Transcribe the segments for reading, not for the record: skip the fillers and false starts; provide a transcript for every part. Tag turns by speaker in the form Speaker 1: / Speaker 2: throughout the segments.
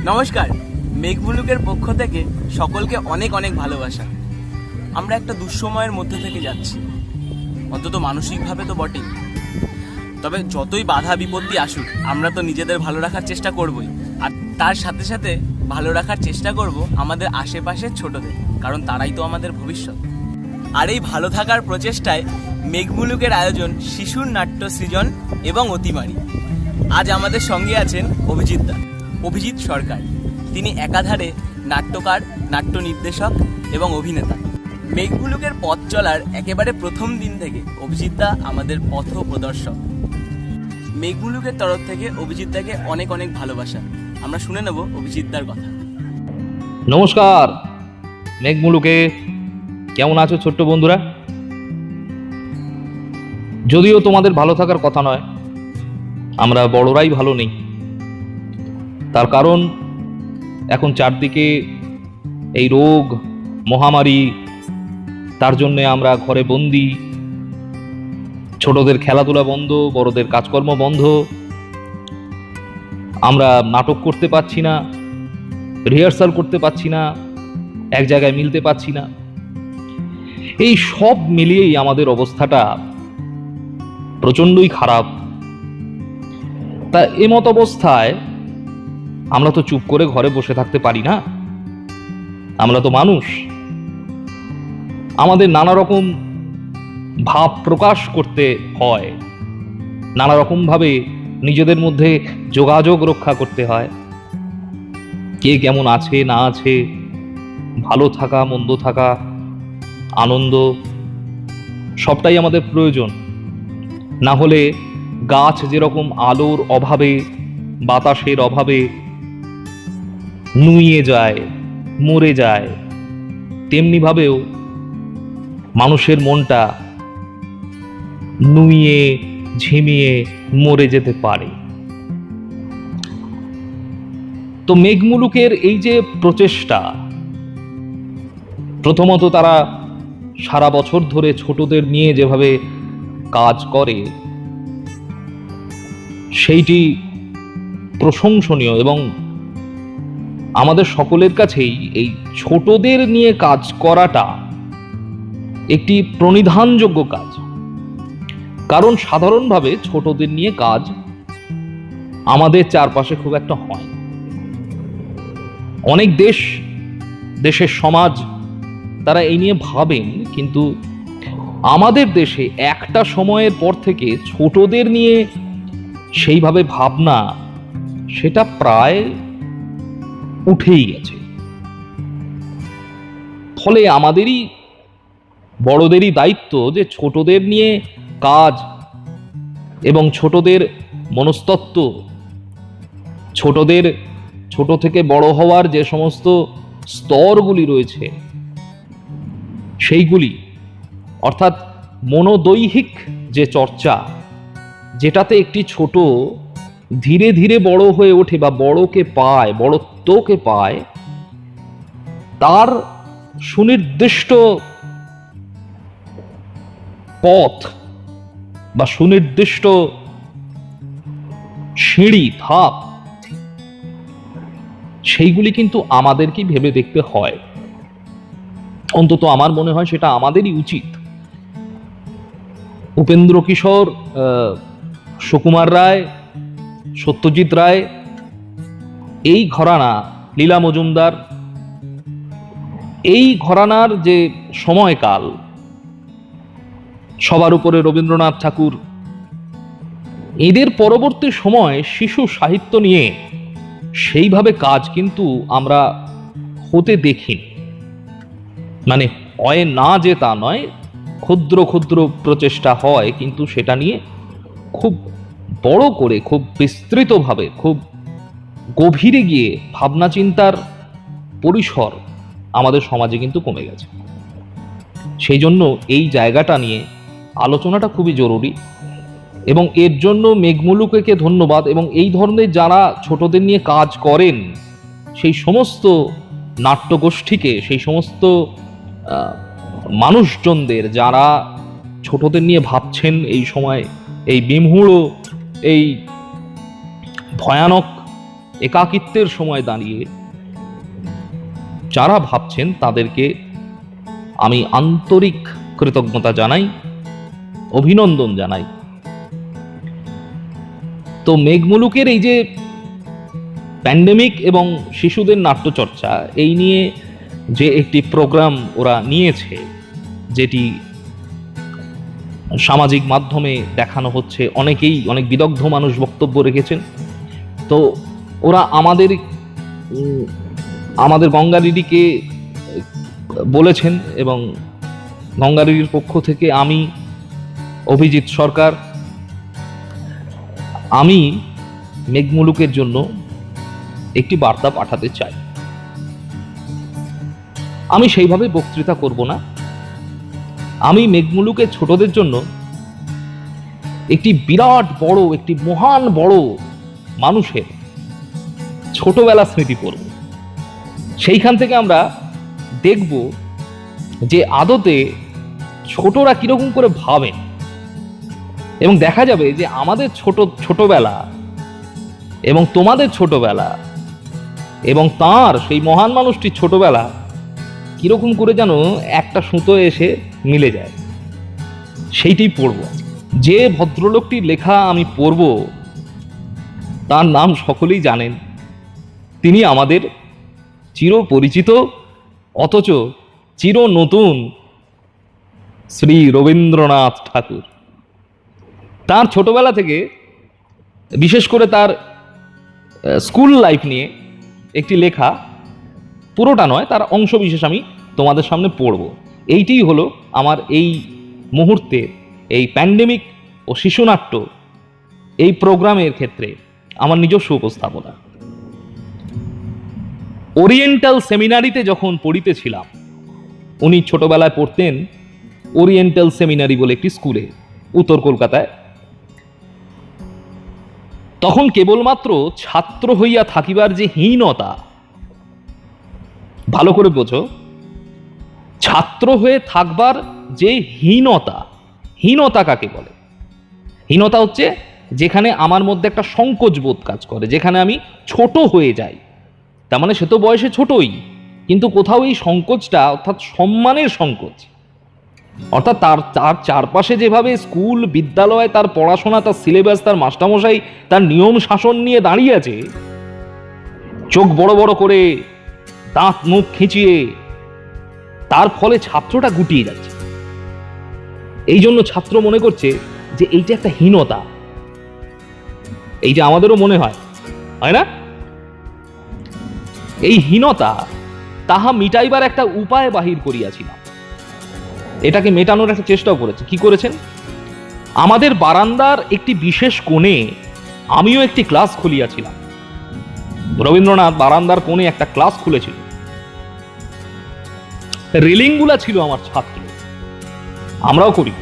Speaker 1: নমস্কার, মেঘমুলুকের পক্ষ থেকে সকলকে অনেক অনেক ভালোবাসা। আমরা একটা দুঃসময়ের মধ্যে থেকে যাচ্ছি, অন্তত মানসিকভাবে তো বটেই। তবে যতই বাধা বিপত্তি আসুক, আমরা তো নিজেদের ভালো রাখার চেষ্টা করবই, আর তার সাথে সাথে ভালো রাখার চেষ্টা করব আমাদের আশেপাশের ছোটদের, কারণ তারাই তো আমাদের ভবিষ্যৎ। আর এই ভালো থাকার প্রচেষ্টায় মেঘমুলুকের আয়োজন শিশুর নাট্য সৃজন এবং অতিমারি। আজ আমাদের সঙ্গে আছেন অভিজিৎ সরকার। তিনি একাধারে নাট্যকার, নাট্য নির্দেশক এবং অভিনেতা। মেঘমুলুকের পথ চলার একেবারে প্রথম দিন থেকে অভিজিৎদা আমাদের পথ প্রদর্শক। মেঘমুলুকের তরফ থেকে অভিজিৎদাকে অনেক অনেক ভালোবাসা। আমরা শুনে নেব অভিজিৎদার কথা।
Speaker 2: নমস্কার মেঘমুলুকে, কেমন আছো ছোট্ট বন্ধুরা? যদিও তোমাদের ভালো থাকার কথা নয়, আমরা বড়রাই ভালো নেই। তার কারণ এখন চারদিকে এই রোগ মহামারী, তার জন্যে আমরা ঘরে বন্দি। ছোটদের খেলাধুলা বন্ধ, বড়দের কাজকর্ম বন্ধ। আমরা নাটক করতে পারছি না, রিহার্সাল করতে পারছি না, এক জায়গায় মিলতে পারছি না। এই সব মিলিয়েই আমাদের অবস্থাটা প্রচণ্ডই খারাপ। তা এমত অবস্থায় আমরা তো চুপ করে ঘরে বসে থাকতে পারি না। আমরা তো মানুষ, আমাদের নানা রকম ভাব প্রকাশ করতে হয়, নানা রকম ভাবে নিজেদের মধ্যে যোগাযোগ রক্ষা করতে হয়। কে কেমন আছে না আছে, ভালো থাকা মন্দ থাকা, আনন্দ, সবটাই আমাদের প্রয়োজন। না হলে গাছ যেরকম আলোর অভাবে, বাতাসের অভাবে নুয়ে যায়, মরে যায়, তেমনি ভাবেও মানুষের মনটা নুয়ে ঝিমিয়ে মরে যেতে পারে। তো মেঘমুলুকের এই যে প্রচেষ্টা, প্রথমত তারা সারা বছর ধরে ছোটদের নিয়ে যেভাবে কাজ করে সেইটি প্রশংসনীয়, এবং আমাদের সকলের কাছেই এই ছোটদের নিয়ে কাজ করাটা একটি প্রণিধানযোগ্য কাজ। কারণ সাধারণভাবে ছোটদের নিয়ে কাজ আমাদের চারপাশে খুব একটা হয়। অনেক দেশের সমাজ তারা এই নিয়ে ভাবেন, কিন্তু আমাদের দেশে একটা সময়ের পর থেকে ছোটদের নিয়ে সেইভাবে ভাবনা সেটা প্রায় উঠেই গেছে। ফলে আমাদেরই বড়দেরই দায়িত্ব যে ছোটদের নিয়ে কাজ এবং ছোটদের মনস্তত্ত্ব, ছোটদের ছোট থেকে বড় হওয়ার যে সমস্ত স্তরগুলি রয়েছে সেইগুলি, অর্থাৎ মনোদৈহিক যে চর্চা, যেটাতে একটি ছোট ধীরে ধীরে বড় হয়ে ওঠে বা বড়কে পায়, বড়ত্বকে পায়, তার সুনির্দিষ্ট পথ বা সুনির্দিষ্ট সিঁড়ি ধাপ, সেইগুলি কিন্তু আমাদেরকে ভেবে দেখতে হয়। অন্তত আমার মনে হয় সেটা আমাদেরই উচিত। উপেন্দ্র কিশোর, সুকুমার রায়, সত্যজিৎ রায়, এই ঘরানা, লীলা মজুমদার, এই ঘরানার যে সময়কাল, সবার উপরে রবীন্দ্রনাথ ঠাকুর, এদের পরবর্তী সময় শিশু সাহিত্য নিয়ে সেইভাবে কাজ কিন্তু আমরা হতে দেখিনি। মানে হয় না যে তা নয়, ক্ষুদ্র ক্ষুদ্র প্রচেষ্টা হয়, কিন্তু সেটা নিয়ে খুব বড় করে, খুব বিস্তৃতভাবে, খুব গভীরে গিয়ে ভাবনা চিন্তার পরিসর আমাদের সমাজে কিন্তু কমে গেছে। সেই জন্য এই জায়গাটা নিয়ে আলোচনাটা খুবই জরুরি, এবং এর জন্য মেঘমুলুকে ধন্যবাদ। এবং এই ধরনের যারা ছোটদের নিয়ে কাজ করেন সেই সমস্ত নাট্যগোষ্ঠীকে, সেই সমস্ত মানুষজনদের যারা ছোটদের নিয়ে ভাবছেন এই সময়, এই বিমূঢ়, এই ভয়ানক একাকিত্বের সময় দাঁড়িয়ে যারা ভাবছেন তাদেরকে আমি আন্তরিক কৃতজ্ঞতা জানাই, অভিনন্দন জানাই। তো মেঘমুলুকের এই যে প্যান্ডেমিক এবং শিশুদের নাট্যচর্চা, এই নিয়ে যে একটি প্রোগ্রাম ওরা নিয়েছে, যেটি সামাজিক মাধ্যমে দেখানো হচ্ছে, অনেক বিদগ্ধ মানুষ বক্তব্য রেখেছেন। তো ওরা আমাদের গঙ্গাদিদিকে বলেছেন, এবং গঙ্গাদিদির পক্ষ থেকে আমি অভিজিৎ সরকার, আমি মেঘমুলুকের জন্য একটি বার্তা পাঠাতে চাই। আমি সেইভাবে বক্তৃতা করব না, আমি মেঘমুলুকের ছোটদের জন্য একটি বিরাট বড়, একটি মহান বড় মানুষের ছোটবেলা স্মৃতি পড়ব। সেইখান থেকে আমরা দেখব যে আদতে ছোটরা কিরকম করে ভাবেন, এবং দেখা যাবে যে আমাদের ছোটবেলা এবং তোমাদের ছোটবেলা এবং তার সেই মহান মানুষটির ছোটবেলা কিরকম করে যেন একটা সুতো এসে মিলে যায়। সেইটাই পড়ব। যে ভদ্রলোকটির লেখা আমি পড়ব তার নাম সকলেই জানেন। তিনি আমাদের চিরপরিচিত অথচ চির নতুন শ্রী রবীন্দ্রনাথ ঠাকুর। তার ছোটবেলা থেকে, বিশেষ করে তার স্কুল লাইফ নিয়ে একটি লেখা, পুরোটা নয়, তার অংশ বিশেষ আমি তোমাদের সামনে পড়ব। এইটিই হলো আমার এই মুহূর্তে এই প্যান্ডেমিক ও শিশুনাট্য এই প্রোগ্রামের ক্ষেত্রে আমার নিজস্ব উপস্থাপনা। ওরিয়েন্টাল সেমিনারিতে যখন পড়িতেছিলাম, উনি ছোটবেলায় পড়তেন ওরিয়েন্টাল সেমিনারি বলে একটি স্কুলে উত্তর কলকাতায়। তখন কেবলমাত্র ছাত্র হইয়া থাকিবার যে হীনতা, ভালো করে বোঝো, ছাত্র হয়ে থাকবার যে হীনতা কাকে বলে? হীনতা হচ্ছে যেখানে আমার মধ্যে একটা সংকোচ বোধ কাজ করে, যেখানে আমি ছোট হয়ে যাই। তার মানে সে তো বয়সে ছোটই, কিন্তু কোথাও এই সংকোচটা, অর্থাৎ সম্মানের সংকোচ, অর্থাৎ তার চারপাশে যেভাবে স্কুল বিদ্যালয়, তার পড়াশোনা, তার সিলেবাস, তার মাস্টারমশাই, তার নিয়ম শাসন নিয়ে দাঁড়িয়ে আছে, চোখ বড় বড় করে, দাঁত মুখ খিঁচিয়ে, তার ফলে ছাত্রটা গুটিয়ে যাচ্ছে। এই জন্য ছাত্র মনে করছে যে এইটা একটা হীনতা। এই যে আমাদেরও মনে হয় না? এই হীনতা তাহা মিটাইবার একটা উপায় বাহির করিয়াছিলাম। এটাকে মেটানোর একটা চেষ্টাও করেছে। কি করেছেন? আমাদের বারান্দার একটি বিশেষ কোণে আমিও একটি ক্লাস খুলিয়াছিলাম। রবীন্দ্রনাথ বারান্দার কোণে একটা ক্লাস খুলেছিল। রেলিং গুলা ছিল আমার ছাত্র, আমরাও করি।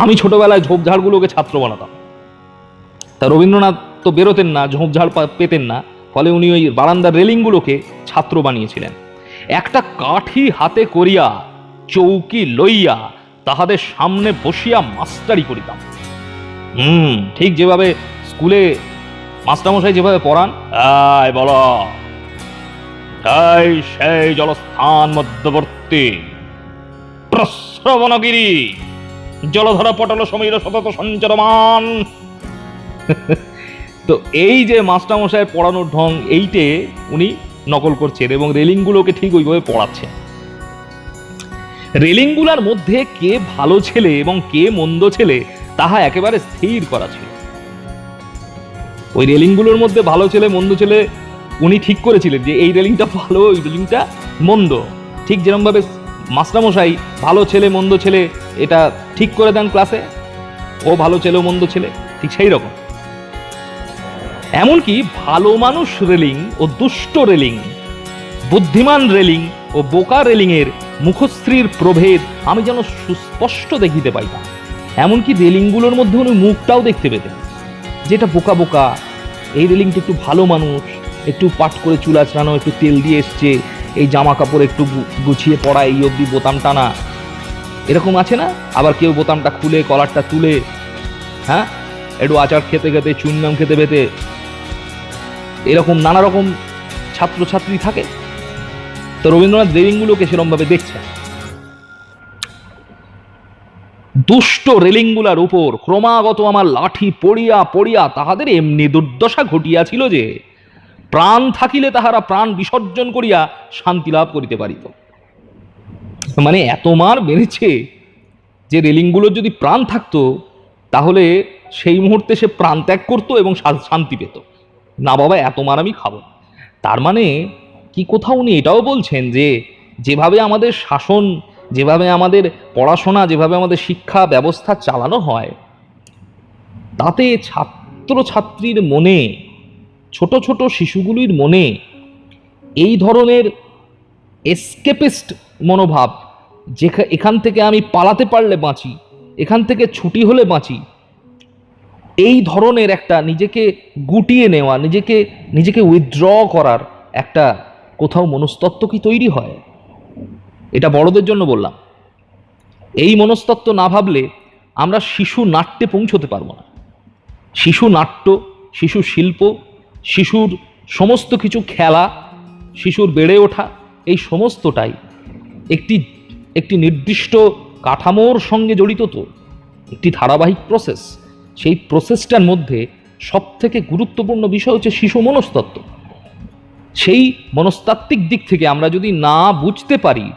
Speaker 2: আমি ছোটবেলায় ঝোপঝাড়গুলোকে ছাত্র বানাতাম। তা রবীন্দ্রনাথ তো বেরোতেন না, ঝোপঝাড় পেতেন না, ফলে উনি ওই বারান্দার রেলিংগুলোকে ছাত্র বানিয়েছিলেন। একটা কাঠি হাতে করিয়া চৌকি লইয়া তাহাদের সামনে বসিয়া মাস্টারি করিতাম। ঠিক যেভাবে স্কুলে মাস্টারমশাই যেভাবে পড়ান, এই বলো, এই সেই জলস্থান মধ্যবর্তী প্রস্রবণগিরি জলধরা পটল সমীর সতত সঞ্চরমান। তো এই যে মাস্টারমশাইয়ের পড়ানোর ঢং, এইটে উনি নকল করছেন এবং রেলিংগুলোকে ঠিক ওইভাবে পড়াচ্ছেন। রেলিংগুলার মধ্যে কে ভালো ছেলে এবং কে মন্দ ছেলে তাহা একেবারে স্থির করা ছিল। ওই রেলিংগুলোর মধ্যে ভালো ছেলে মন্দ ছেলে উনি ঠিক করেছিলেন যে এই রেলিংটা ভালো, ওই রেলিংটা মন্দ। ঠিক যেরকম ভাবে মাস্টারমশাই ভালো ছেলে মন্দ ছেলে এটা ঠিক করে দেন ক্লাসে, ও ভালো ছেলে মন্দ ছেলে, ঠিক সেই রকম। এমনকি ভালো মানুষ রেলিং ও দুষ্ট রেলিং, বুদ্ধিমান রেলিং ও বোকা রেলিং এর মুখশ্রীর প্রভেদ আমি যেন সুস্পষ্ট দেখিতে পাইতাম। এমনকি রেলিংগুলোর মধ্যে উনি মুখটাও দেখতে পেতেন, যেটা বোকা বোকা, এই রেলিংটা একটু ভালো মানুষ, একটু পাট করে চুল আঁচড়ানো, একটু তেল দিয়ে এসছে, এই জামা কাপড় একটু গুছিয়ে পড়া, এই অবধি বোতাম টানা, এরকম আছে না? আবার কেউ বোতামটা খুলে কলারটা তুলে, একটু আচার খেতে খেতে, চুইংগাম খেতে খেতে এরকম নানা রকম ছাত্রছাত্রী থাকে। তো রবীন্দ্রনাথ রেলিংগুলোকে সেরকমভাবে দেখছেন। দুষ্ট রেলিংগুলার উপর ক্রমাগত আমার লাঠি পড়িয়া পড়িয়া তাহাদের এমনি দুর্দশা ঘটিয়াছিল যে প্রাণ থাকিলে তাহারা প্রাণ বিসর্জন করিয়া শান্তি লাভ করিতে পারিত। মানে এত মার মেরেছে যে রেলিংগুলোর যদি প্রাণ থাকতো তাহলে সেই মুহূর্তে সে প্রাণ ত্যাগ করতো এবং শান্তি পেত। না বাবা, এত মার আমি খাবো। তার মানে কি কোথাও উনি এটাও বলছেন যে যেভাবে আমাদের শাসন, যেভাবে আমাদের পড়াশোনা, যেভাবে আমাদের শিক্ষা ব্যবস্থা চালানো হয়, তাতে ছাত্রছাত্রীর মনে, ছোট ছোট শিশুগুলির মনে এই ধরনের এসকেপিস্ট মনোভাব, এখান থেকে আমি পালাতে পারলে বাঁচি, এখান থেকে ছুটি হলে বাঁচি, এই ধরনের একটা নিজেকে গুটিয়ে নেওয়া, নিজেকে উইথড্র করার একটা কোথাও মনস্তত্ত্ব কি তৈরি হয়? এটা বড়দের জন্য বললাম। এই মনস্তত্ত্ব না ভাবলে আমরা শিশু নাট্যে পৌঁছতে পারবো না। শিশু নাট্য, শিশু শিল্প, শিশুর সমস্ত কিছু খেলা, শিশুর বেড়ে ওঠা, এই সমস্তটাই একটি নির্দিষ্ট কাঠামোর সঙ্গে জড়িত। তো একটি ধারাবাহিক প্রসেস। সেই প্রসেসটার মধ্যে সবথেকে গুরুত্বপূর্ণ বিষয় হচ্ছে শিশু মনস্তত্ত্ব। সেই মনস্তাত্ত্বিক দিক থেকে আমরা যদি না বুঝতে পারি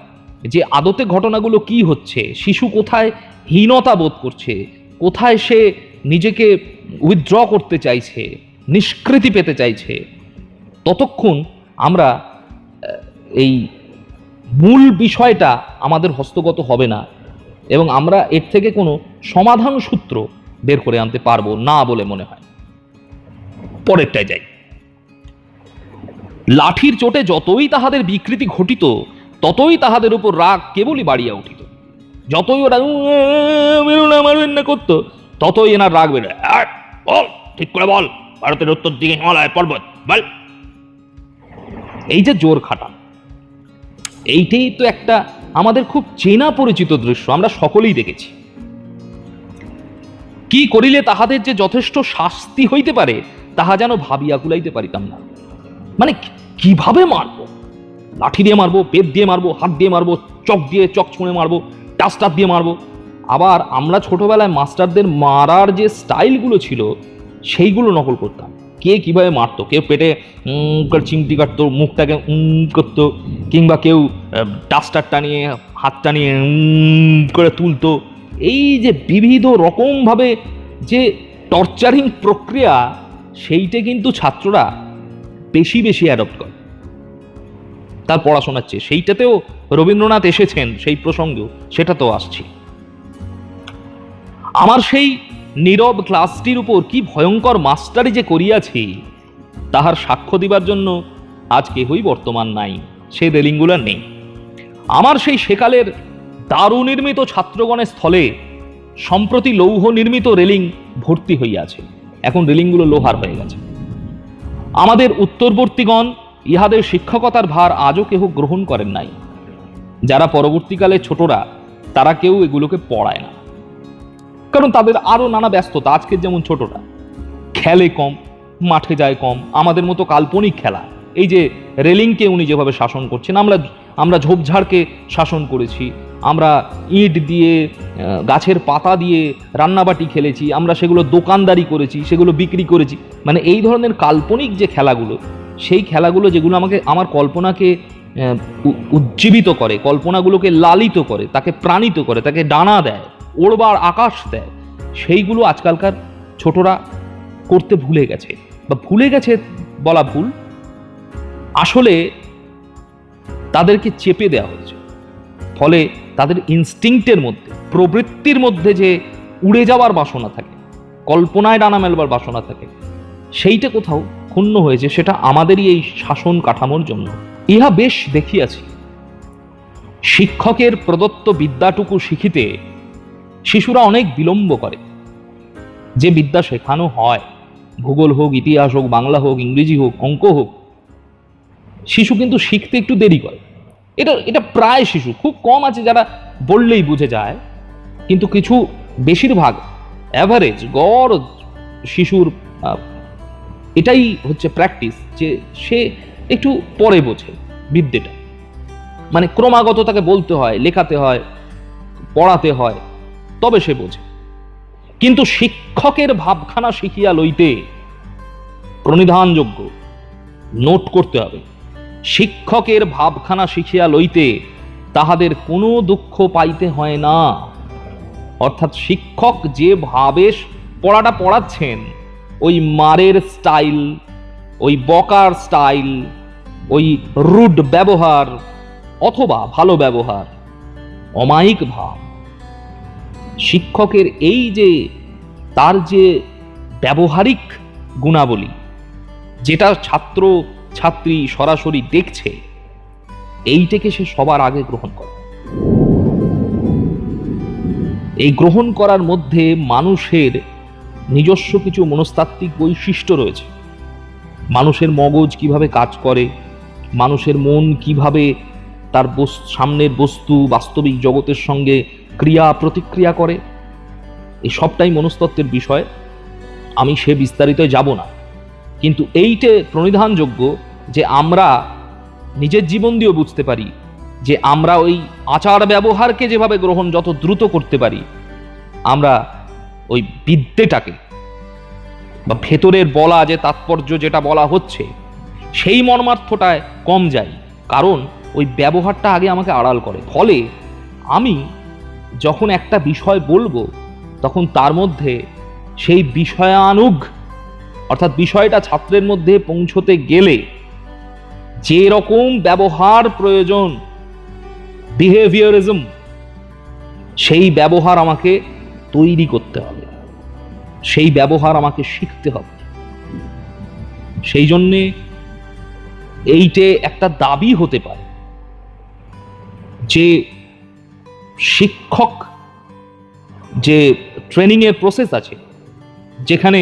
Speaker 2: যে আদতে ঘটনাগুলো কি হচ্ছে, শিশু কোথায় হীনতা বোধ করছে, কোথায় সে নিজেকে উইথড্র করতে চাইছে, নিষ্কৃতি পেতে চাইছে, ততক্ষণ আমরা এই মূল বিষয়টা আমাদের হস্তগত হবে না এবং আমরা এর থেকে কোনো সমাধান সূত্র বের করে আনতে পারবো না বলে মনে হয়। পরেরটায় যাই। লাঠির চোটে যতই তাহাদের বিকৃতি ঘটিত, ততই তাহাদের উপর রাগ কেবলই বাড়িয়া উঠিত। যতই ওরা মারবেন না করতো, ততই এনার রাগ বেড়ে, বল ঠিক করে বল, ভারতের উত্তর দিকে হিমালয় পর্বত বল। এই যে জোর খাটা, এইটাই তো একটা আমাদের খুব চেনা পরিচিত দৃশ্য, আমরা সকলেই দেখেছি। কি করিলে তাহাদের যে যথেষ্ট শাস্তি হইতে পারে তাহা যেন ভাবিয়া কুলাইতে পারিতাম না। মানে কিভাবে মারবো? লাঠি দিয়ে মারবো, পেট দিয়ে মারবো, হাত দিয়ে মারবো, চক ছুঁড়ে মারবো, টাস্টার দিয়ে মারবো। আবার আমরা ছোটবেলায় মাস্টারদের মারার যে স্টাইলগুলো ছিল সেইগুলো নকল করতাম। কে কিভাবে মারতো, কেউ পেটে চিমটি কাটতো, মুখটাকে করতো, কিংবা কেউ ডাস্টারটা নিয়ে হাতটা নিয়ে করে তুলতো। এই যে বিবিধ রকমভাবে যে টর্চারিং প্রক্রিয়া, সেইটা কিন্তু ছাত্ররা বেশি অ্যাডপ্ট করে তার পড়াশোনার চেয়ে। সেইটাতেও রবীন্দ্রনাথ এসেছেন, সেই প্রসঙ্গেও সেটাতেও আসছি। আমার সেই নীরব ক্লাসটির উপর কি ভয়ঙ্কর মাস্টারি যে করিয়াছি, তাহার সাক্ষ্য দিবার জন্য আজ কেহই বর্তমান নাই, সে রেলিংগুলো নেই। আমার সেই সেকালের দারু নির্মিত ছাত্রগণের স্থলে সম্প্রতি লৌহ নির্মিত রেলিং ভর্তি হইয়াছে। এখন রেলিংগুলো লোহার হয়ে গেছে। আমাদের উত্তরবর্তীগণ ইহাদের শিক্ষকতার ভার আজও কেহ গ্রহণ করেন নাই। যারা পরবর্তীকালে ছোটরা, তারা কেউ এগুলোকে পড়ায় না, কারণ তাদের আরো নানা ব্যস্ততা। আজকের যেমন ছোটরা খেলে কম, মাঠে যায় কম, আমাদের মতো কাল্পনিক খেলা, এই যে রেলিংকে উনি যেভাবে শাসন করছেন, আমরা ঝোপঝাড়কে শাসন করেছি, আমরা ইট দিয়ে, গাছের পাতা দিয়ে রান্নাবাটি খেলেছি, আমরা সেগুলো দোকানদারি করেছি, সেগুলো বিক্রি করেছি। মানে এই ধরনের কাল্পনিক যে খেলাগুলো, সেই খেলাগুলো যেগুলো আমার কল্পনাকে উজ্জীবিত করে, কল্পনাগুলোকে লালিত করে, তাকে প্রাণিত করে, তাকে ডানা দেয়, ওড়বার আকাশ দেয়, সেইগুলো আজকালকার ছোটরা করতে ভুলে গেছে। বা ভুলে গেছে বলা ভুল, আসলে তাদেরকে চেপে দেওয়া হয়েছে। ফলে তাদের ইনস্টিংক্টের মধ্যে, প্রবৃত্তির মধ্যে যে উড়ে যাওয়ার বাসনা থাকে, কল্পনায় ডানা মেলবার বাসনা থাকে, সেইটা কোথাও ক্ষুণ্ণ হয়েছে। সেটা আমাদেরই এই শাসন কাঠামোর জন্য। ইহা বেশ দেখিয়াছি। শিক্ষকের প্রদত্ত বিদ্যাটুকু শিখিতে শিশুরা অনেক বিলম্ব করে। যে বিদ্যা শেখানো হয়, ভূগোল হোক, ইতিহাস হোক, বাংলা হোক, ইংরেজি হোক, অঙ্ক হোক, শিশু কিন্তু শিখতে একটু দেরি করে। এটা প্রায় শিশু, খুব কম আছে যারা বললেই বুঝে যায়, কিন্তু বেশিরভাগ অ্যাভারেজ গড় শিশুর এটাই হচ্ছে প্র্যাকটিস, যে সে একটু পরে বোঝে বিদ্যেটা, মানে ক্রমাগত তাকে বলতে হয়, লেখাতে হয়, পড়াতে হয়, তবে সে বোঝে। কিন্তু শিক্ষকের ভাবখানা শিখিয়া লইতে প্রণিধানযোগ্য, নোট করতে হবে, শিক্ষকের ভাবখানা শিখিয়া লইতে তাহাদের কোনো দুঃখ পাইতে হয় না। অর্থাৎ শিক্ষক যে ভাবে পড়াটা পড়াচ্ছেন, ওই মারের স্টাইল, ওই বকার স্টাইল, ওই রুড ব্যবহার অথবা ভালো ব্যবহার, অমায়িক ভাব, শিক্ষকের এই যে তার যে ব্যবহারিক গুণাবলী, যেটা ছাত্র ছাত্রী সরাসরি দেখছে, এইটাকে সে সবার আগে গ্রহণ করে। এই গ্রহণ করার মধ্যে মানুষের নিজস্ব কিছু মনস্তাত্ত্বিক বৈশিষ্ট্য রয়েছে। মানুষের মগজ কিভাবে কাজ করে, মানুষের মন কিভাবে তার সামনের বস্তু বাস্তবিক জগতের সঙ্গে ক্রিয়া প্রতিক্রিয়া করে, এই সবটাই মনস্তত্ত্বের বিষয়, আমি সে বিস্তারিত যাব না। কিন্তু এইটে প্রণিধানযোগ্য যে আমরা নিজের জীবন দিয়েও বুঝতে পারি যে আমরা ওই আচার ব্যবহারকে যেভাবে গ্রহণ যত দ্রুত করতে পারি, আমরা ওই বিদ্যেটাকে বা ভেতরের বলা যে তাৎপর্য যেটা বলা হচ্ছে সেই মর্মার্থটায় কম যাই, কারণ ওই ব্যবহারটা আগে আমাকে আড়াল করে। ফলে আমি যখন একটা বিষয় বলবো তখন তার মধ্যে সেই বিষয়ানুগ, অর্থাৎ বিষয়টা ছাত্রের মধ্যে পৌঁছতে গেলে যে রকম ব্যবহার প্রয়োজন, বিহেভিয়ারিজম, সেই ব্যবহার আমাকে তৈরি করতে হবে, সেই ব্যবহার আমাকে শিখতে হবে। সেই জন্যে এইটে একটা দাবি হতে পারে যে শিক্ষক যে ট্রেনিং এর প্রসেস আছে, যেখানে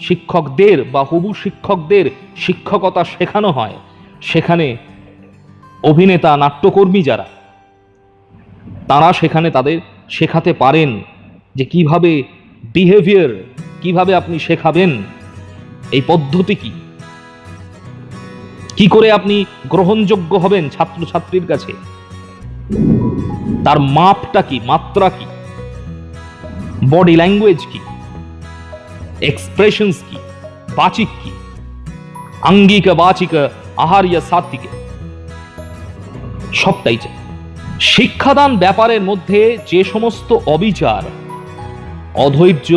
Speaker 2: শিক্ষকদের বা হবু শিক্ষকদের শিক্ষকতা শেখানো হয়, সেখানে অভিনেতা নাট্যকর্মী যারা, তারা সেখানে তাদের শেখাতে পারেন যে কিভাবে বিহেভিয়ার, কিভাবে আপনি শেখাবেন, এই পদ্ধতি কি করে আপনি গ্রহণযোগ্য হবেন ছাত্রছাত্রীর কাছে, তার মাপটা কি, মাত্রা কি, বডি ল্যাঙ্গুয়েজ কি, এক্সপ্রেশনস কি, বাচিক কি, আঙ্গিক বাচিক আহার্য সাত্বিক, সবটাই চাই। শিক্ষাদান ব্যাপারের মধ্যে যে সমস্ত অবিচার, অধৈর্য,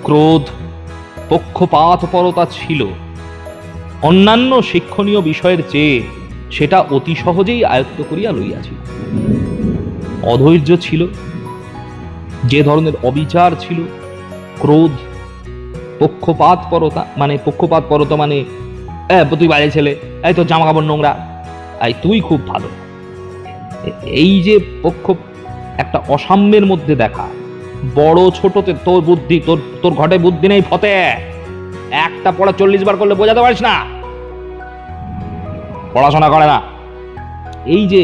Speaker 2: ক্রোধ, পক্ষপাতপরতা ছিল অন্যান্য শিক্ষণীয় বিষয়ের চেয়ে, সেটা অতি সহজেই আয়ত্ত করিয়া লইয়াছি। অধৈর্য ছিল, যে ধরনের অবিচার ছিল, ক্রোধ, পক্ষপাতপরতা মানে তুই বাইরে ছেলে, এই তোর জামা কাপড় নোংরা, এই তুই খুব ভালো, এই যে একটা অসাম্যের মধ্যে দেখা, বড় ছোটতে তোর বুদ্ধি, তোর ঘটে বুদ্ধি নেই ফতে, একটা পড়া 40 বার করলে বোঝাতে পারিস না, পড়াশোনা করে না, এই যে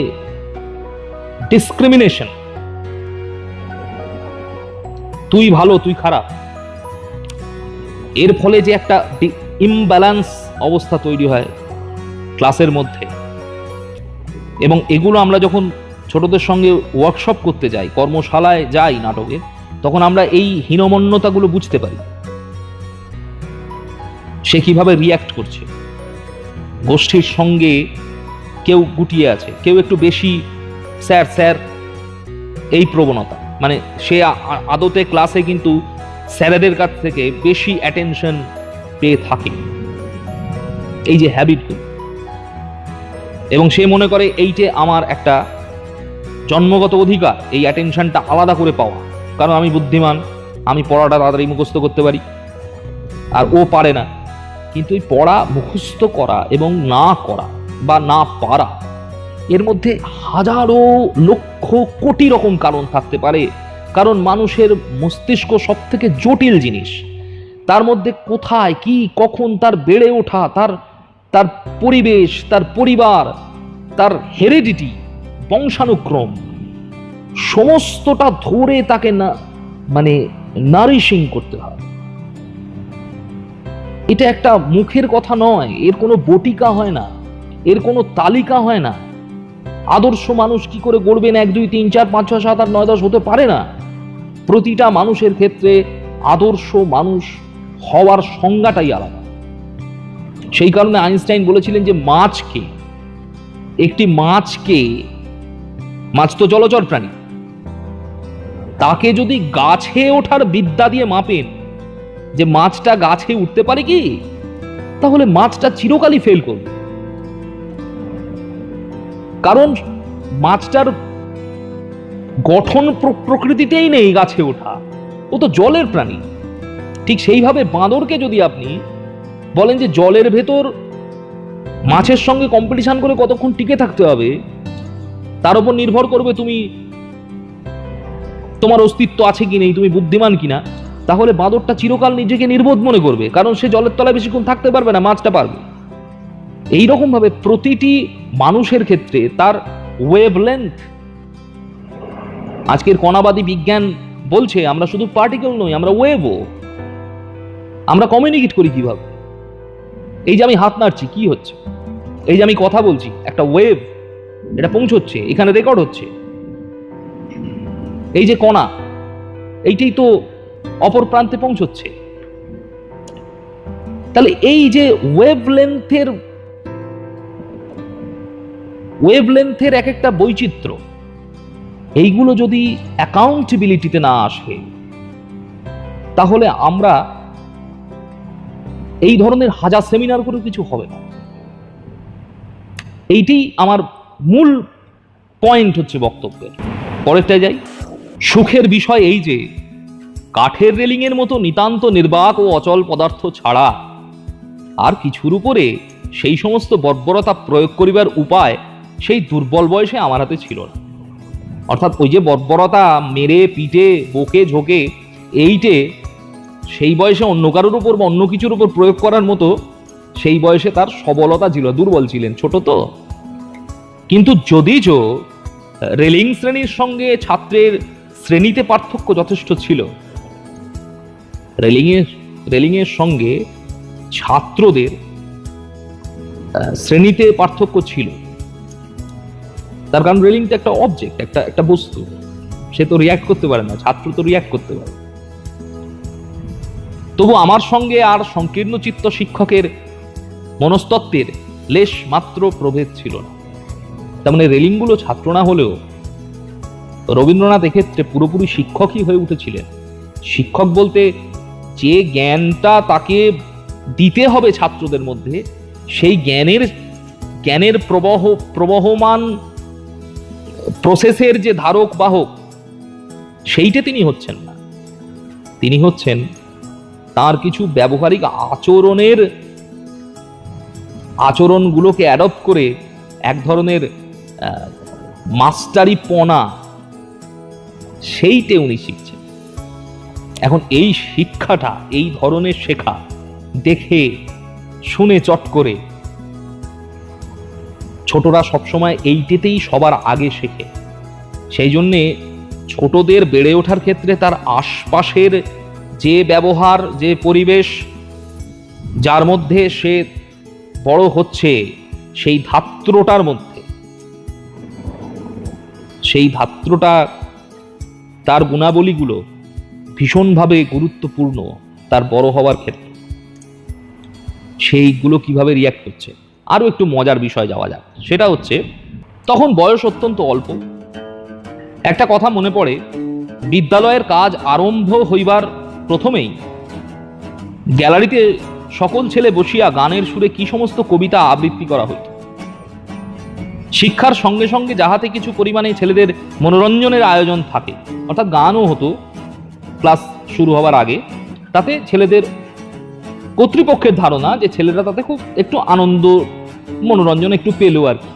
Speaker 2: ডিসক্রিমিনেশন, তুই ভালো তুই খারাপ, এর ফলে যে একটা ইমব্যালেন্স অবস্থা তৈরি হয় ক্লাসের মধ্যে। এবং এগুলো আমরা যখন ছোটদের সঙ্গে ওয়ার্কশপ করতে যাই, কর্মশালায় যাই নাটকে, তখন আমরা এই হীনমন্যতাগুলো বুঝতে পারি। সে কিভাবে রিয়্যাক্ট করছে, গোষ্ঠীর সঙ্গে কেউ গুটিয়ে আছে, কেউ একটু বেশি স্যার এই প্রবণতা, মানে সে আদতে ক্লাসে কিন্তু স্যারেদের কাছ থেকে বেশি অ্যাটেনশন পেয়ে থাকে, এই যে হ্যাবিটগুলো, এবং সে মনে করে এইটে আমার একটা জন্মগত অধিকার, এই অ্যাটেনশনটা আলাদা করে পাওয়া, কারণ আমি বুদ্ধিমান, আমি পড়াটা তাড়াতাড়ি মুখস্থ করতে পারি, আর ও পারে না। কিন্তু এই পড়া মুখস্থ করা এবং না করা বা না পারা, এর মধ্যে হাজারো লক্ষ কোটি রকম কারণ থাকতে পারে। কারণ মানুষের মস্তিষ্ক সব থেকে জটিল জিনিস, তার মধ্যে কোথায় কি কখন তার বেড়ে ওঠা, তার পরিবেশ, তার পরিবার, তার হেরিডিটি, বংশানুক্রম, সমস্তটা ধরে তাকে না নারিশিং করতে হয়, এটা একটা মুখের কথা নয়, এর কোনো বটিকা হয় না, এর কোনো তালিকা হয় না। আদর্শ মানুষ কি করে গড়বেন 1 2 3 4 5 6 7 8 9 10 হতে পারে না। প্রতিটা মানুষের ক্ষেত্রে আদর্শ মানুষ হওয়ার সংজ্ঞাটাই আলাদা। সেই কারণে আইনস্টাইন বলেছিলেন যে একটি মাছকে, মাছ তো জলচর প্রাণী, তাকে যদি গাছে ওঠার বিদ্যা দিয়ে মাপেন যে মাছটা গাছে উঠতে পারে কি, তাহলে মাছটা চিরকালই ফেল করবে। কারণ মাছটার গঠন প্রকৃতিতেই নেই গাছে ওঠা, ও তো জলের প্রাণী। ঠিক সেইভাবে বাঁদরকে যদি আপনি বলেন যে জলের ভেতর মাছের সঙ্গে কম্পিটিশন করে কতক্ষণ টিকে থাকতে হবে, তার উপর নির্ভর করবে তোমার অস্তিত্ব আছে কি নেই, তুমি বুদ্ধিমান কিনা, তাহলে বাঁদরটা চিরকাল নিজেকে নির্বোধ মনে করবে, কারণ সে জলের তলায় বেশিক্ষণ থাকতে পারবে না, মাছটা পারবে। এইরকম ভাবে প্রতিটি মানুষের ক্ষেত্রে তার ওয়েভলেন্থ, আজকের কণাবাদী বিজ্ঞান বলছে আমরা শুধু পার্টিকেল নই, আমরা ওয়েভও। আমরা কমিউনিকেট করি কিভাবে? এই যে আমি হাত নাড়ছি, কি হচ্ছে? এই যে আমি কথা বলছি, একটা ওয়েভ, এটা পৌঁছচ্ছে, এখানে রেকর্ড হচ্ছে। এই যে কণা, এইটাই তো অপর প্রান্তে পৌঁছচ্ছে। তাহলে এই যে ওয়েভলেন্থের এক একটা বৈচিত্র্য, এইগুলো যদি অ্যাকাউন্টেবিলিটিতে না আসে, তাহলে আমরা এই ধরনের হাজার সেমিনার করে কিছু হবে না। এইটি আমার মূল পয়েন্ট হচ্ছে বক্তব্যের। পরেরটায় যাই। সুখের বিষয় এই যে কাঠের রেলিং এর মতো নিতান্ত নির্বাক ও অচল পদার্থ ছাড়া আর কিছুর উপরে সেই সমস্ত বর্বরতা প্রয়োগ করিবার উপায় সেই দুর্বল বয়সে আমার হাতে ছিল না। অর্থাৎ ওই যে বর্বরতা মেরে পিটে বকে ঝোঁকে এইটে সেই বয়সে অন্য কারোর উপর বা অন্য কিছুর উপর প্রয়োগ করার মতো সেই বয়সে তার সবলতা ছিল, দুর্বল ছিলেন, ছোট তো। কিন্তু যদিচ রেলিং শ্রেণীর সঙ্গে ছাত্রের শ্রেণীতে পার্থক্য যথেষ্ট ছিল, রেলিং এর সঙ্গে ছাত্রদের শ্রেণীতে পার্থক্য ছিল। তার কারণ রেলিংটা একটা অবজেক্ট, একটা বস্তু, সে তো রিয়াক্ট করতে পারে না, ছাত্র তো রিয়াক্ট করতে পারে। তবু আমার সঙ্গে আর সংকীর্ণ চিত্ত শিক্ষকের মনস্তত্ত্বের লেশ মাত্র প্রভেদ ছিল না। তার মানে রেলিংগুলো ছাত্র না হলেও রবীন্দ্রনাথ এক্ষেত্রে পুরোপুরি শিক্ষকই হয়ে উঠেছিলেন। শিক্ষক বলতে যে জ্ঞানটা তাকে দিতে হবে ছাত্রদের মধ্যে, সেই জ্ঞানের প্রবহমান প্রসেসের যে ধারক বাহক, সেইটা তিনি হচ্ছেন না। তিনি হচ্ছেন তার কিছু ব্যবহারিক আচরণগুলোকে অ্যাডপ্ট করে এক ধরনের মাস্টারি পনা, সেইটে উনি শিখছেন। এখন এই শিক্ষাটা, এই ধরনের শেখা দেখে শুনে চট করে ছোটরা সবসময় এইটেতেই সবার আগে শেখে। সেই জন্যে ছোটদের বেড়ে ওঠার ক্ষেত্রে তার আশপাশের যে ব্যবহার, যে পরিবেশ, যার মধ্যে সে বড় হচ্ছে, সেই ধাত্রটার মধ্যে, সেই ধাত্রটা, তার গুণাবলীগুলো ভীষণভাবে গুরুত্বপূর্ণ তার বড় হওয়ার ক্ষেত্রে। সেইগুলো কিভাবে রিয়াক্ট করছে। আরো একটু মজার বিষয় যাওয়া যাক, সেটা হচ্ছে তখন বয়স অত্যন্ত অল্প। একটা কথা মনে পড়ে, বিদ্যালয়ের কাজ আরম্ভ হইবার প্রথমেই গ্যালারিতে সকল ছেলে বসিয়া গানের সুরে কি সমস্ত কবিতা আবৃত্তি করা হইত। শিক্ষার সঙ্গে সঙ্গে যাহাতে কিছু পরিমাণে ছেলেদের মনোরঞ্জনের আয়োজন থাকে, অর্থাৎ গানও হতো ক্লাস শুরু হবার আগে, তাতে ছেলেদের কর্তৃপক্ষের ধারণা যে ছেলেরা তাতে খুব একটু আনন্দ মনোরঞ্জন একটু পেল আর কি।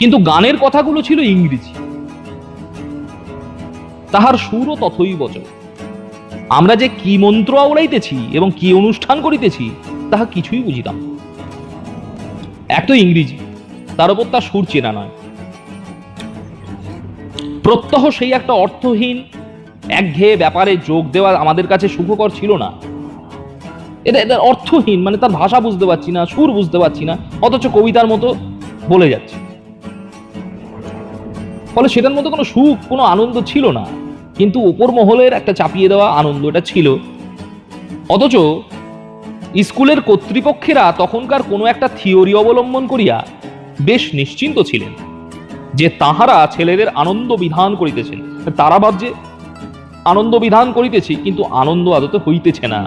Speaker 2: কিন্তু গানের কথাগুলো ছিল ইংরেজি, তাহার সুরও তথই বচন। আমরা যে কি মন্ত্র আওড়াইতেছি এবং কি অনুষ্ঠান করিতেছি তাহা কিছুই বুঝিতাম। এক তো ইংরেজি, তার উপর তার সুর চেনা নয়। প্রত্যহ সেই একটা অর্থহীন একঘেয়ে ব্যাপারে যোগ দেওয়া আমাদের কাছে সুখকর ছিল না। এটা এটা অর্থহীন, মানে তার ভাষা বুঝতে পারছি না, সুর বুঝতে পারছি না, অথচ কবিতার মতো বলে যাচ্ছে। ফলে সেটার মধ্যে কোনো সুখ, কোনো আনন্দ ছিল না, কিন্তু উপর মহলের একটা চাপিয়ে দেওয়া আনন্দ এটা ছিল। অথচ স্কুলের কর্তৃপক্ষেরা তখনকার কোনো একটা থিওরি অবলম্বন করিয়া বেশ নিশ্চিন্ত ছিলেন যে তাহারা ছেলেদের আনন্দ বিধান করিতেছেন। তারা ভাবছে আনন্দ বিধান করিতেছি, কিন্তু আনন্দ আদতে হইতেছে না।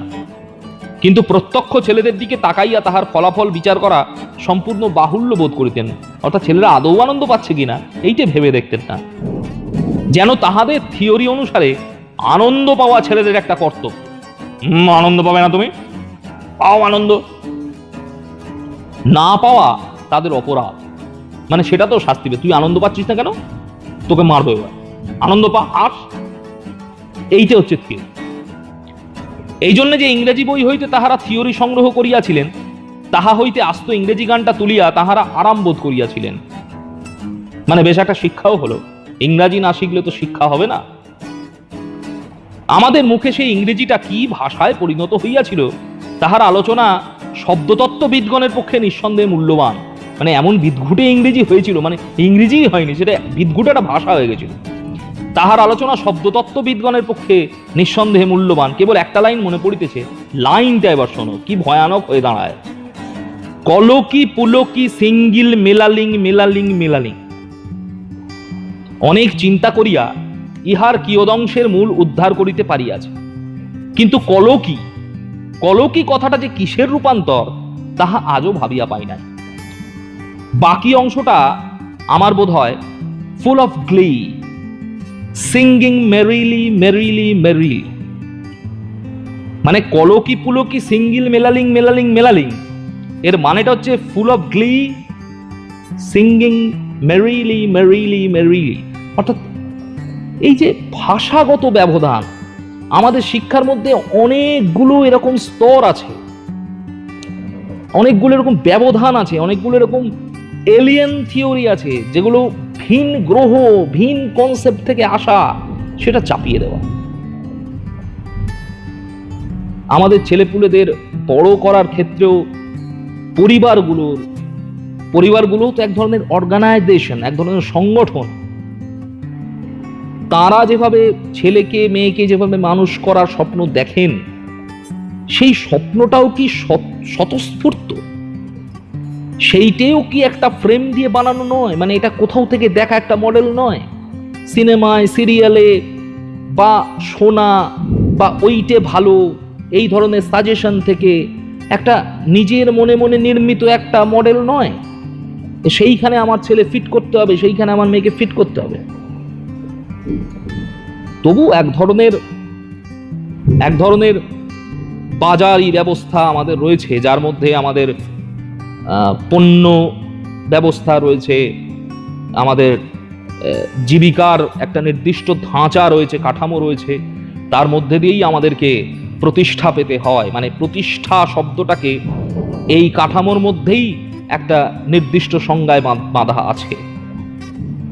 Speaker 2: কিন্তু প্রত্যক্ষ ছেলেদের দিকে তাকাইয়া তাহার ফলাফল বিচার করা সম্পূর্ণ বাহুল্য বোধ করিতেন, অর্থাৎ ছেলেরা আদৌ আনন্দ পাচ্ছে কিনা এইটা ভেবে দেখতেন না। যেন তাহাদের থিওরি অনুসারে আনন্দ পাওয়া ছেলেদের একটা কর্তব্য। আনন্দ পাবে না তুমি, পাও আনন্দ, না পাওয়া তাদের অপরাধ, মানে সেটা তো শাস্তি পেয়ে। তুই আনন্দ পাচ্ছিস না কেন, তোকে মারবো এবার, আনন্দ পা আস। এইটা হচ্ছে থিওরি। এই জন্য যে ইংরেজি বই হইতে তাহারা থিওরি সংগ্রহ করিয়াছিলেন, তাহা হইতে আস্ত ইংরেজি গানটা তুলিয়া তাহারা আরাম বোধ করিয়াছিলেন। মানে বেশ একটা শিক্ষাও হলো, ইংরাজি না শিখলে তো শিক্ষা হবে না। আমাদের মুখে সেই ইংরেজিটা কি ভাষায় পরিণত হইয়াছিল তাহার আলোচনা শব্দতত্ত্ববিদগণের পক্ষে নিঃসন্দেহে মূল্যবান। মানে এমন বিদঘুটে ইংরেজি হয়েছিল, মানে ইংরেজিই হয়নি, সেটা বিদঘুটে একটা ভাষা হয়ে গেছিল। তাহার আলোচনা শব্দতত্ত্ববিদগণের পক্ষে নিঃসন্দেহে মূল্যবান। কেবল একটা লাইন মনে পড়িতেছে, লাইনটা এবার শোনো কি ভয়ানক হয়ে দাঁড়ায়। কলকি পুলকি সিঙ্গিল মেলালিং মেলালিং মেলালিং। অনেক চিন্তা করিয়া ইহার কিয়দংশের মূল উদ্ধার করিতে পারিয়াছে, কিন্তু কলকি কলকি কথাটা যে কিসের রূপান্তর তাহা আজও ভাবিয়া পাই নাই। বাকি অংশটা আমার বোধ হয় full of glee, singing merrily merrily merrily. মানে কলকি পুলকি সিঙ্গিল মেলালিং মেলালিং মেলালিং এর মানেটা হচ্ছে full of glee, singing merrily merrily merrily. অর্থাৎ এই যে ভাষাগত ব্যবধান, আমাদের শিক্ষার মধ্যে অনেকগুলো এরকম স্তর আছে, অনেকগুলো এরকম ব্যবধান আছে, অনেকগুলো এরকম এলিয়েন থিওরি আছে, যেগুলো ভিন গ্রহ ভিন কনসেপ্ট থেকে আসা, সেটা চাপিয়ে দেওয়া। আমাদের ছেলেপুলেদের বড় করার ক্ষেত্রেও পরিবারগুলো তো এক ধরনের অর্গানাইজেশন, এক ধরনের সংগঠন। তারা যেভাবে ছেলেকে মেয়েকে যেভাবে মানুষ করার স্বপ্ন দেখেন, সেই স্বপ্নটাও কি স্বতঃস্ফূর্ত? সেইটাও কি একটা ফ্রেম দিয়ে বানানো নয়? মানে এটা কোথাও থেকে দেখা একটা মডেল নয়, সিনেমায় সিরিয়ালে বা শোনা বা ওইটে ভালো এই ধরনের সাজেশন থেকে একটা নিজের মনে মনে নির্মিত একটা মডেল নয়। সেইখানে আমার ছেলে ফিট করতে হবে, সেইখানে আমার মেয়েকে ফিট করতে হবে। তবু এক ধরনের বাজারি ব্যবস্থা আমাদের রয়েছে, যার মধ্যে আমাদের পণ্য ব্যবস্থা রয়েছে, আমাদের জীবিকার একটা নির্দিষ্ট ধাঁচা রয়েছে, কাঠামো রয়েছে, তার মধ্যে দিয়েই আমাদেরকে প্রতিষ্ঠা পেতে হয়। মানে প্রতিষ্ঠা শব্দটাকে এই কাঠামোর মধ্যেই একটা নির্দিষ্ট সংজ্ঞায় বাঁধা আছে,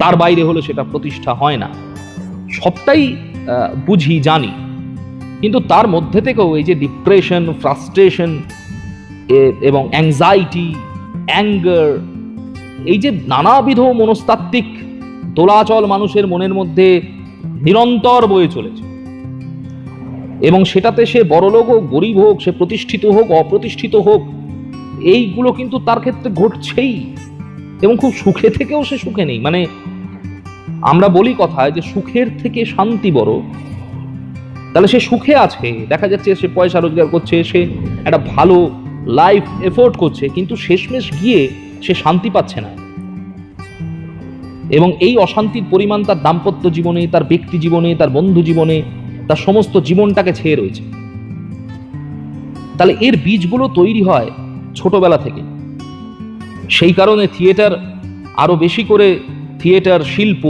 Speaker 2: তার বাইরে হলে সেটা প্রতিষ্ঠা হয় না। সবটাই বুঝি জানি, কিন্তু তার মধ্যে থেকেও এই যে ডিপ্রেশন, ফ্রাস্ট্রেশন এবং অ্যাংজাইটি, অ্যাঙ্গার, এই যে নানাবিধ মনস্তাত্ত্বিক দোলাচল মানুষের মনের মধ্যে নিরন্তর বয়ে চলেছে, এবং সেটাতে সে বড়লোক হোক গরিব হোক, সে প্রতিষ্ঠিত হোক অপ্রতিষ্ঠিত হোক, এইগুলো কিন্তু তার ক্ষেত্রে ঘটছেই। এবং খুব সুখে থেকেও সে সুখে নেই। মানে আমরা বলি কথায় যে সুখের থেকে শান্তি বড়। তাহলে সে সুখে আছে, দেখা যাচ্ছে সে পয়সা রোজগার করছে, সে একটা ভালো লাইফ এফোর্ট করছে, কিন্তু শেষমেশ গিয়ে সে শান্তি পাচ্ছে না। এবং এই অশান্তির পরিমাণ তার দাম্পত্য জীবনে, তার ব্যক্তি জীবনে, তার বন্ধু জীবনে, তার সমস্ত জীবনটাকে ছেয়ে রয়েছে। তাহলে এর বীজগুলো তৈরি হয় ছোটবেলা থেকে। সেই কারণে থিয়েটার, আরো বেশি করে থিয়েটার শিল্প,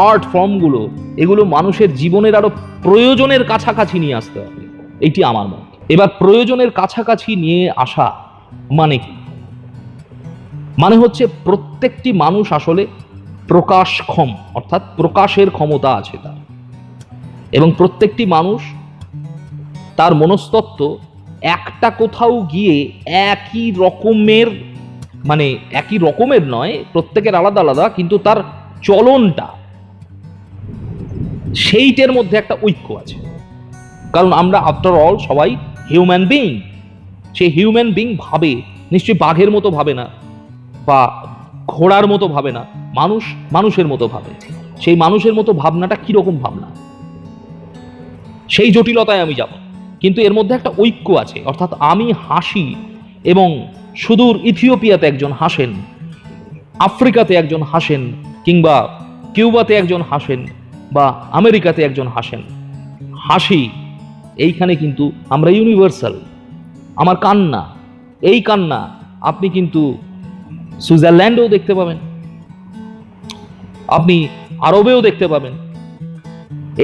Speaker 2: আর্ট ফর্মগুলো, এগুলো মানুষের জীবনের আরো প্রয়োজনের কাছাকাছি নিয়ে আসতে হবে, এইটি আমার মত। এবার প্রয়োজনের কাছাকাছি নিয়ে আসা মানে কি? মানে হচ্ছে প্রত্যেকটি মানুষ আসলে প্রকাশক্ষম, অর্থাৎ প্রকাশের ক্ষমতা আছে তার, এবং প্রত্যেকটি মানুষ তার মনস্তত্ত্ব একটা কোথাও গিয়ে একই রকমের, মানে একই রকমের নয়, প্রত্যেকের আলাদা আলাদা, কিন্তু তার চলনটা সেইটার মধ্যে একটা ঐক্য আছে। কারণ আমরা আফটার অল সবাই হিউম্যান বিইং। সেই হিউম্যান বিইং ভাবে, নিশ্চয়ই বাঘের মতো ভাবে না বা ঘোড়ার মতো ভাবে না, মানুষ মানুষের মতো ভাবে। সেই মানুষের মতো ভাবনাটা কিরকম ভাবনা, সেই জটিলতায় আমি যাব, কিন্তু এর মধ্যে একটা ঐক্য আছে। অর্থাৎ আমি হাসি এবং সুদূর ইথিওপিয়াতে একজন হাসেন, আফ্রিকাতে একজন হাসেন, কিংবা কিউবাতে একজন হাসেন, বা আমেরিকাতে একজন হাসেন, হাসি এইখানে কিন্তু আমরা ইউনিভার্সাল। আমার কান্না, এই কান্না আপনি কিন্তু সুইজারল্যান্ডেও দেখতে পাবেন, আপনি আরবেও দেখতে পাবেন,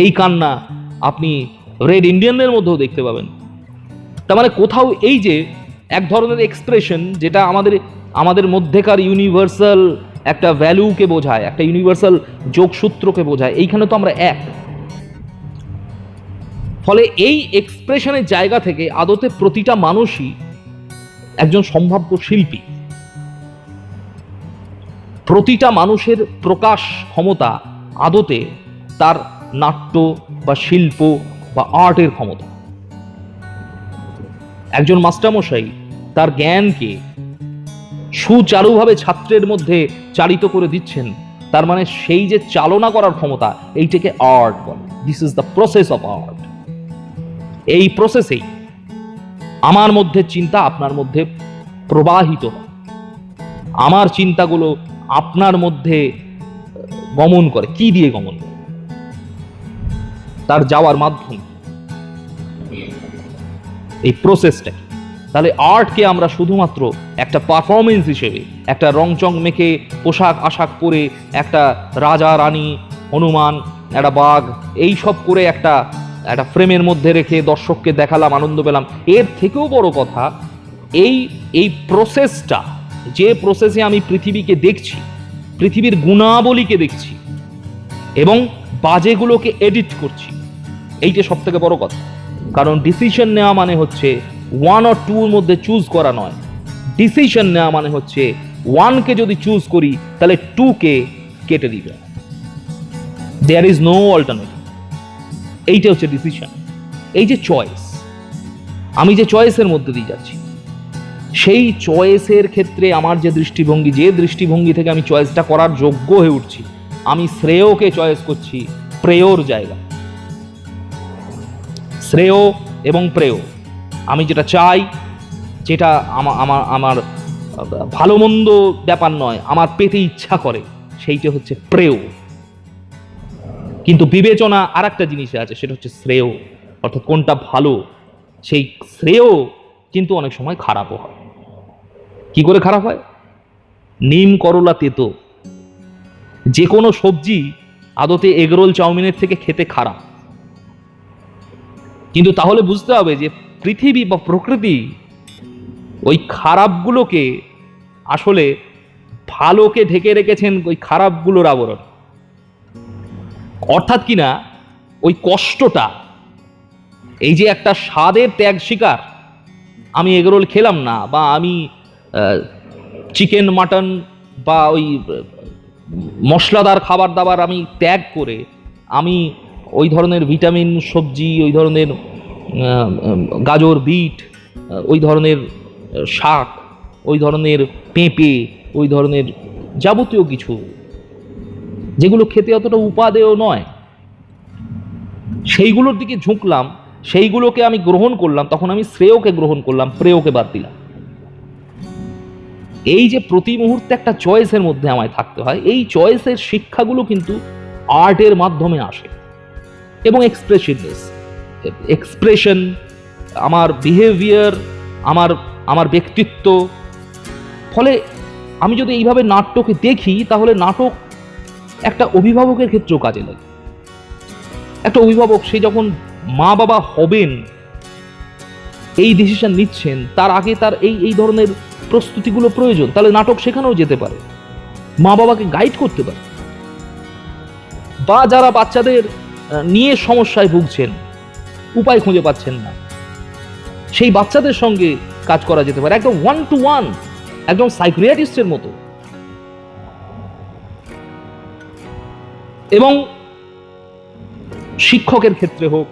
Speaker 2: এই কান্না আপনি রেড ইন্ডিয়ানদের মধ্যেও দেখতে পাবেন। তার মানে কোথাও এই যে এক ধরনের এক্সপ্রেশন, যেটা আমাদের আমাদের মধ্যেকার ইউনিভার্সাল একটা ভ্যালুকে বোঝায়, একটা ইউনিভার্সাল যোগসূত্রকে বোঝায়, এইখানে তো আমরা এক। ফলে এই এক্সপ্রেশনের জায়গা থেকে আদতে প্রতিটা মানুষই একজন সম্ভাব্য শিল্পী। প্রতিটা মানুষের প্রকাশ ক্ষমতা আদতে তার নাট্য বা শিল্প বা আর্টের ক্ষমতা। একজন মাস্টারমশাই তার জ্ঞানকে সুচারুভাবে ছাত্রের মধ্যে চালিত করে দিচ্ছেন, তার মানে সেই যে চালনা করার ক্ষমতা, এইটাকে আর্ট বলে। This is the process of art. এই প্রসেসেই আমার মধ্যে চিন্তা আপনার মধ্যে প্রবাহিত হয়, আমার চিন্তাগুলো আপনার মধ্যে গমন করে। কি দিয়ে গমন করে? তার যাওয়ার মাধ্যম, এই প্রসেসটা। তাহলে আর্টকে আমরা শুধুমাত্র একটা পারফরমেন্স হিসেবে, একটা রংচং মেখে পোশাক আশাক পরে, একটা রাজা রানী, হনুমান, একটা বাঘ, এই সব করে একটা একটা ফ্রেমের মধ্যে রেখে দর্শককে দেখালাম, আনন্দ পেলাম, এর থেকেও বড় কথা এই এই প্রসেসটা, যে প্রসেসে আমি পৃথিবীকে দেখছি, পৃথিবীর গুণাবলীকে দেখছি এবং বাজেগুলোকে এডিট করছি, এইটা সব থেকে বড় কথা। কারণ ডিসিশন নেওয়া মানে হচ্ছে 1 or 2 মধ্যে চুজ করা নয়। ডিসিশন নেওয়া মানে হচ্ছে 1 কে যদি চুজ করি তাহলে 2 কে কেটে দিবে। There is no alternative. এইটা হচ্ছে ডিসিশন। এই যে চয়েস, আমি যে চয়েসের মধ্যে দিয়ে যাচ্ছি, সেই চয়েসের ক্ষেত্রে আমার যে দৃষ্টিভঙ্গি, যে দৃষ্টিভঙ্গি থেকে আমি চয়েসটা করার যোগ্য হয়ে উঠছি, আমি শ্রেয়কে চয়েস করছি প্রেয়র জায়গা। শ্রেয় এবং প্রেয়, আমি যেটা চাই, যেটা আমার ভালো মন্দ ব্যাপার নয়, আমার পেতে ইচ্ছা করে, সেইটা হচ্ছে প্রেয়। কিন্তু বিবেচনা আর একটা জিনিসে আছে, সেটা হচ্ছে শ্রেয়, অর্থাৎ কোনটা ভালো। সেই শ্রেয় কিন্তু অনেক সময় খারাপও হয়। কি করে খারাপ হয়? নিম করলা তেতো, যে কোনো সবজি আদতে এগরোল চাউমিনের থেকে খেতে খারাপ, কিন্তু তাহলে বুঝতে হবে যে পৃথিবী বা প্রকৃতি ওই খারাপগুলোকে আসলে ভালোকে ঢেকে রেখেছেন ওই খারাপগুলোর আবরণ। অর্থাৎ কিনা ওই কষ্টটা, এই যে একটা স্বাদের ত্যাগ স্বীকার, আমি এগরোল খেলাম না, বা আমি চিকেন মাটন বা ওই মশলাদার খাবার দাবার আমি ত্যাগ করে আমি ওই ধরনের ভিটামিন সবজি, ওই ধরনের গাজর বিট, ওই ধরনের শাক, ওই ধরনের পেঁপে, ওই ধরনের যাবতীয় কিছু যেগুলো খেতে অতটা উপাদেয় নয়, সেইগুলোর দিকে ঝুঁকলাম, সেইগুলোকে আমি গ্রহণ করলাম, তখন আমি শ্রেয়কে গ্রহণ করলাম, প্রেয়কে বাদ দিলাম। এই যে প্রতি মুহূর্তে একটা চয়েসের মধ্যে আমায় থাকতে হয়, এই চয়েসের শিক্ষাগুলো কিন্তু আর্টের মাধ্যমে আসে। এবং এক্সপ্রেশন, আমার বিহেভিয়ার, আমার ব্যক্তিত্ব। ফলে আমি যদি এইভাবে নাট্যকে দেখি, তাহলে নাটক একটা অভিভাবকের ক্ষেত্রেও কাজে লাগে। একটা অভিভাবক, সে যখন মা বাবা হবেন, এই ডিসিশন নিচ্ছেন, তার আগে তার এই ধরনের প্রস্তুতিগুলো প্রয়োজন। তাহলে নাটক সেখানেও যেতে পারে, মা বাবাকে গাইড করতে পারে। বা যারা বাচ্চাদের নিয়ে সমস্যায় ভুগছেন, উপায় খুঁজে পাচ্ছেন না, সেই বাচ্চাদের সঙ্গে কাজ করা যেতে পারে, একদম 1-to-1, একদম সাইকিয়াট্রিস্টের মতো। এবং শিক্ষকের ক্ষেত্রে হোক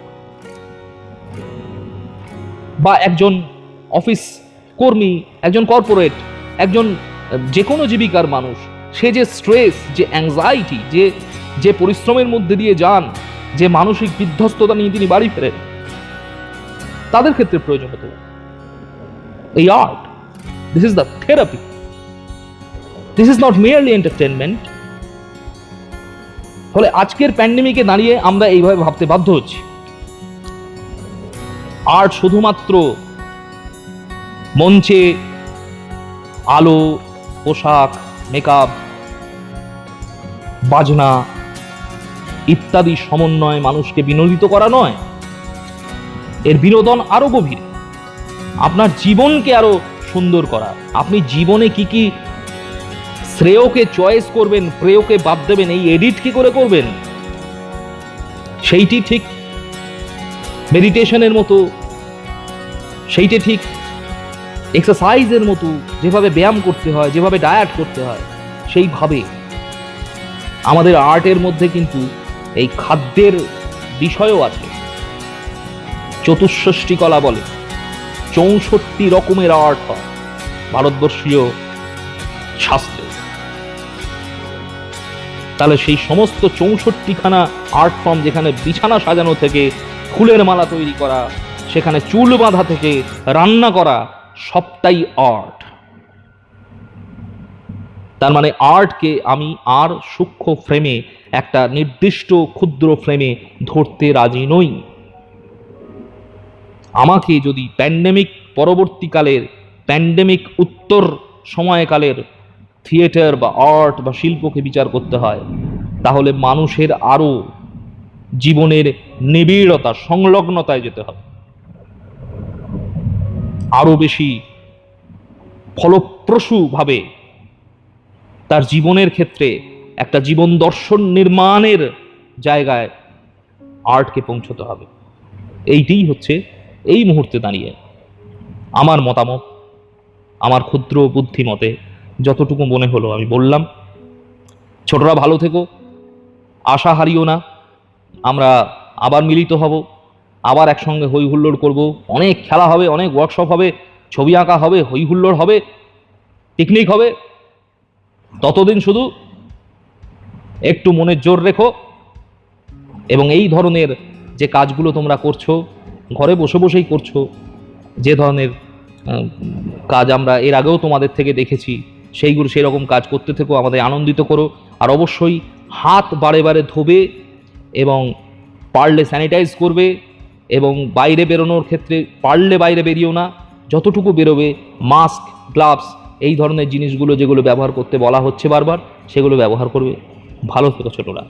Speaker 2: বা একজন অফিস কর্মী, একজন কর্পোরেট, একজন যে কোনো জীবিকার মানুষ, সে যে স্ট্রেস, যে অ্যাংজাইটি, যে পরিশ্রমের মধ্যে দিয়ে যান, যে মানসিক বিধ্বস্ততা নিয়ে তিনি বাড়ি ফেরেন, তাদের ক্ষেত্রে প্রয়োজন হতে পারে এই art. This is the therapy, this is not merely entertainment. ফলে আজকের প্যান্ডেমিকে দাঁড়িয়ে আমরা এইভাবে ভাবতে বাধ্য হচ্ছি, আর্ট শুধুমাত্র মঞ্চে আলো, পোশাক, মেকআপ, বাজনা ইত্যাদি সমন্বয় মানুষকে বিনোদিত করা নয়। এর বিনোদন আরো গভীর, আপনার জীবনকে আরো সুন্দর করা। আপনি জীবনে কি কি শ্রেয়কে চয়েস করবেন, প্রেয়কে বাদ দেবেন, এই এডিট কি করে করবেন, সেইটি ঠিক মেডিটেশনের মতো, সেইটি ঠিক এক্সারসাইজের মতো, যেভাবে ব্যায়াম করতে হয়, যেভাবে ডায়েট করতে হয়, সেইভাবে আমাদের আর্টের মধ্যে কিন্তু এই খাদ্যের বিষয়ও আছে। চতুষ্ষষ্ঠী কলা বলে 64 রকমের আর্ট হয় ভারতবর্ষীয় শাস্ত্রে। তাহলে সেই সমস্ত 64খানা আর্ট ফর্ম, যেখানে বিছানা সাজানো থেকে ফুলের মালা তৈরি করা, সেখানে চুল বাঁধা থেকে রান্না করা, সবটাই আর্ট। তার মানে আর্টকে আমি আর সূক্ষ্ম ফ্রেমে, একটা নির্দিষ্ট ক্ষুদ্র ফ্রেমে ধরতে রাজি নই। আমাকে যদি প্যান্ডেমিক পরবর্তীকালের, প্যান্ডেমিক উত্তর সময়কালের থিয়েটার বা আর্ট বা শিল্পকে বিচার করতে হয়, তাহলে মানুষের আরো জীবনের নিবিড়তা, সংলগ্নতায় যেতে হবে, আরো বেশি ফলপ্রসূভাবে তার জীবনের ক্ষেত্রে একটা জীবন দর্শন নির্মাণের জায়গায় আর্টকে পৌঁছতে হবে। এইটাই হচ্ছে এই মুহূর্তে দাঁড়িয়ে আমার মতামত, আমার ক্ষুদ্র বুদ্ধিমতে যতটুকু মনে হলো আমি বললাম। ছোটরা ভালো থেকো, আশা হারিও না, আমরা আবার মিলিত হব, আবার একসঙ্গে হই হুল্লোড় করবো, অনেক খেলা হবে, অনেক ওয়ার্কশপ হবে, ছবি আঁকা হবে, হই হুল্লোড় হবে, পিকনিক হবে। ততদিন শুধু একটু মনের জোর রেখো এবং এই ধরনের যে কাজগুলো তোমরা করছো, ঘরে বসে বসেই করছো, যে ধরনের কাজ আমরা এর আগেও তোমাদের থেকে দেখেছি, সেইগুলো সেরকম কাজ করতে থেকো, আমাদের আনন্দিত করো। আর অবশ্যই হাত বারে বারে ধোবে এবং পারলে স্যানিটাইজ করবে, এবং বাইরে বেরোনোর ক্ষেত্রে পারলে বাইরে বেরিয়েও না, যতটুকু বেরোবে মাস্ক, গ্লাভস, এই ধরনের জিনিসগুলো যেগুলো ব্যবহার করতে বলা হচ্ছে বারবার, সেগুলো ব্যবহার করবে। ভালো থেকো ছোটরা।